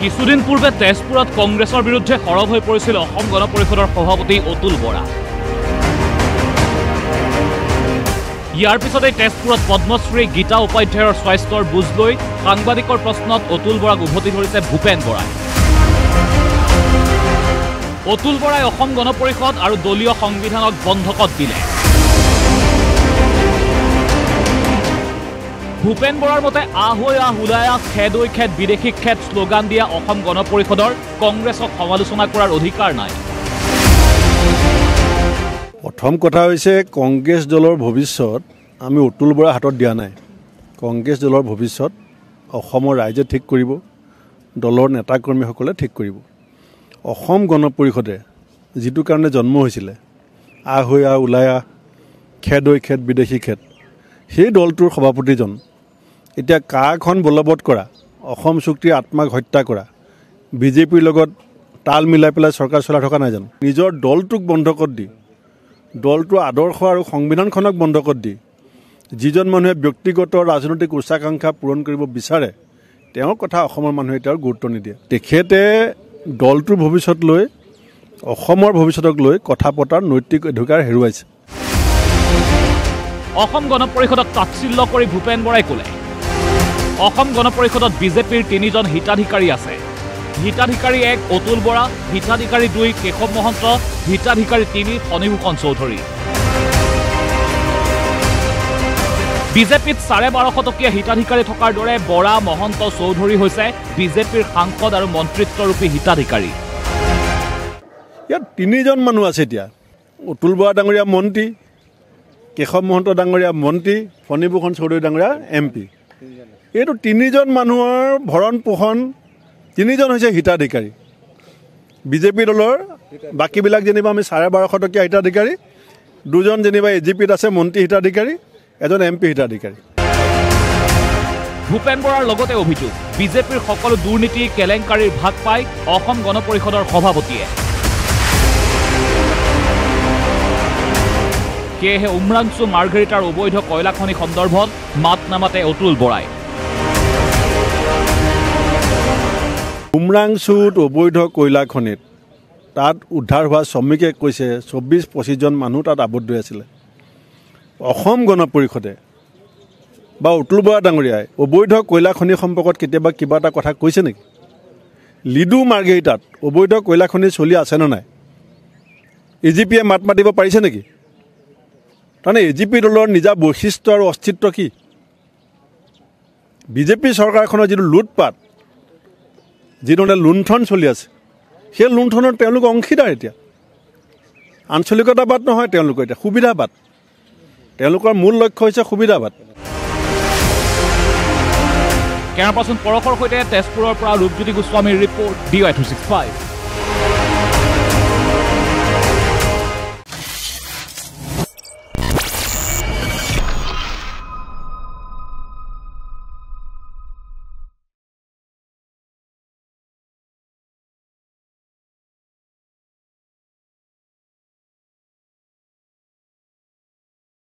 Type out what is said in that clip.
কিছুদিন পূৰ্বে তেজপুৰত কংগ্ৰেছৰ বিৰুদ্ধে সৰব হৈ পৰিছিল অসম গণ পৰিষদৰ সভাপতি অতুল বৰা। ইয়াৰ পিছতে তেজপুৰত পদ্মশ্ৰী গীতা উপাধ্যায়ৰ স্বাস্থ্যৰ বুজ লৈ সাংবাদিকৰ প্ৰশ্নত অতুল বৰাক উভতি ধৰিছে ভূপেন বৰাই। অতুল বৰাই অসম গণ পৰিষদ আৰু দলীয় সংবিধানক বন্ধকত দিলে। ভূপেন বৰাৰ মতে আহ হৈ আহ ওলাই আহ খেদ ঐ খেদ বিদেশী খেদ শ্লোগান দিয়া অসম গণ পৰিষদৰ কংগ্ৰেছক সমালোচনা কৰাৰ অধিকাৰ নাই। প্ৰথম কথা হৈছে কংগ্ৰেছ দলৰ ভৱিষ্যত আমি অতুল বৰাৰ হাতত দিয়া নাই। কংগ্ৰেছ দলৰ ভৱিষ্যত অসমৰ ৰাইজে ঠিক কৰিব, দলৰ নেতাকৰ্মীসকলে ঠিক কৰিব। অসম গণ পৰিষদে যিটো কাৰণে জন্ম হৈছিলে আহ হৈ আহ ওলাই আহ খেদ ঐ খেদ বিদেশী খেদ, সেই দলটোৰ সভাপতিজন এতিয়া কাখন বলবৎ কৰা, অসম চুক্তিৰ আত্মাক হত্যা কৰা, বিজেপিৰ লগত তাল মিলাই পেলাই চৰকাৰ চলাই থকা নাই জানো? নিজৰ দলটোক বন্ধকত দি, দলটোৰ আদৰ্শ আৰু সংবিধানখনক বন্ধকত দি যিজন মানুহে ব্যক্তিগত ৰাজনৈতিক উচ্চাকাংক্ষা পূৰণ কৰিব বিচাৰে তেওঁৰ কথা অসমৰ মানুহে এতিয়াও গুৰুত্ব নিদিয়ে। তেখেতে দলটোৰ ভৱিষ্যত লৈ, অসমৰ ভৱিষ্যতক লৈ কথা পতাৰ নৈতিক অধিকাৰ হেৰুৱাইছে। অসম গণ পৰিষদক তাৎসিল্য কৰি ভূপেন বৰাই ক'লে অসম গণ পৰিষদত বিজেপিৰ 3জন হিতাধিকাৰী আছে। হিতাধিকাৰী 1 অতুল বৰা, হিতাধিকাৰী 2 কেশৱ মহন্ত, হিতাধিকাৰী 3 ফণীভূষণ চৌধুৰী। বিজেপিত 1250 টকীয়া হিতাধিকাৰী থকাৰ দৰে বৰা, মহন্ত, চৌধুৰী হৈছে বিজেপিৰ সাংসদ আৰু মন্ত্ৰিত্বৰূপী হিতাধিকাৰী। ইয়াত 3জন মানুহ আছে এতিয়া। অতুল বৰা ডাঙৰীয়া মন্ত্ৰী, কেশৱ মহন্ত ডাঙৰীয়া মন্ত্ৰী, ফণীভূষণ চৌধুৰী ডাঙৰীয়া MP। এইটো 3জন মানুহৰ ভৰণ পোষণ, 3জন হৈছে হিতাধিকাৰী। বিজেপি দলৰ বাকীবিলাক যেনিবা আমি 1250 টকীয়া হিতাধিকাৰী, 2জন যেনিবা AGPত আছে মন্ত্ৰী হিতাধিকাৰী, 1জন MP হিতাধিকাৰী। ভূপেন বৰাৰ লগতে অভিযোগ বিজেপিৰ সকলো দুৰ্নীতি কেলেংকাৰীৰ ভাগ পায় অসম গণ পৰিষদৰ সভাপতিয়ে। সেয়েহে উমৰাংচু মাৰ্ঘেৰিটাৰ অবৈধ কয়লা খনি সন্দৰ্ভত মাত নামাতে অতুল বৰাই। উমৰাংচুত অবৈধ কয়লা খনিত তাত উদ্ধাৰ হোৱা শ্ৰমিকে কৈছে 24-25জন মানুহ তাত আবদ্ধ হৈ আছিলে। অসম গণ পৰিষদে বা অতুল বৰা ডাঙৰীয়াই অবৈধ কয়লা খনি সম্পৰ্কত কেতিয়াবা কিবা এটা কথা কৈছে নেকি? লিডু মাৰ্ঘেৰিটাত অবৈধ কয়লা খনি চলি আছে নে নাই? AGPয়ে মাত মাতিব পাৰিছে নেকি? তাৰমানে AGP দলৰ নিজা বৈশিষ্ট্য আৰু অস্তিত্ব কি? বিজেপি চৰকাৰখনৰ যিটো লুটপাট, যিধৰণে লুণ্ঠন চলি আছে, সেই লুণ্ঠনৰ তেওঁলোক অংশীদাৰ। এতিয়া আঞ্চলিকতাবাদ নহয়, তেওঁলোকৰ এতিয়া সুবিধাবাদ। তেওঁলোকৰ মূল লক্ষ্য হৈছে সুবিধাবাদ। কেমেৰা পাৰ্চন পৰশৰ সৈতে তেজপুৰৰ পৰা ৰূপজ্যোতি গোস্বামীৰ ৰিপৰ্ট DY365।